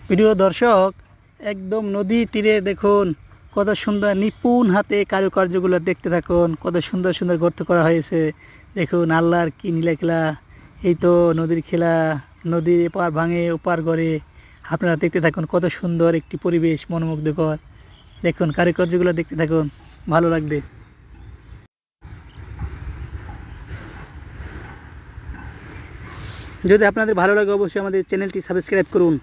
প্রিয় দর্শক, একদম নদী তীরে দেখুন কত সুন্দর নিপুণ হাতে কারুকার্যগুলো দেখতে থাকুন। কত সুন্দর সুন্দর গর্ত করা হয়েছে। দেখুন আল্লাহর কি নীলা খেলা। এই তো নদীর খেলা, নদীর এপার ভাঙে ওপার গড়ে। আপনারা দেখতে থাকুন, কত সুন্দর একটি পরিবেশ, মনোমুগ্ধকর। দেখুন কারুকার্যগুলো দেখতে থাকুন, ভালো লাগবে। যদি আপনাদের ভালো লাগে অবশ্যই আমাদের চ্যানেলটি সাবস্ক্রাইব করুন।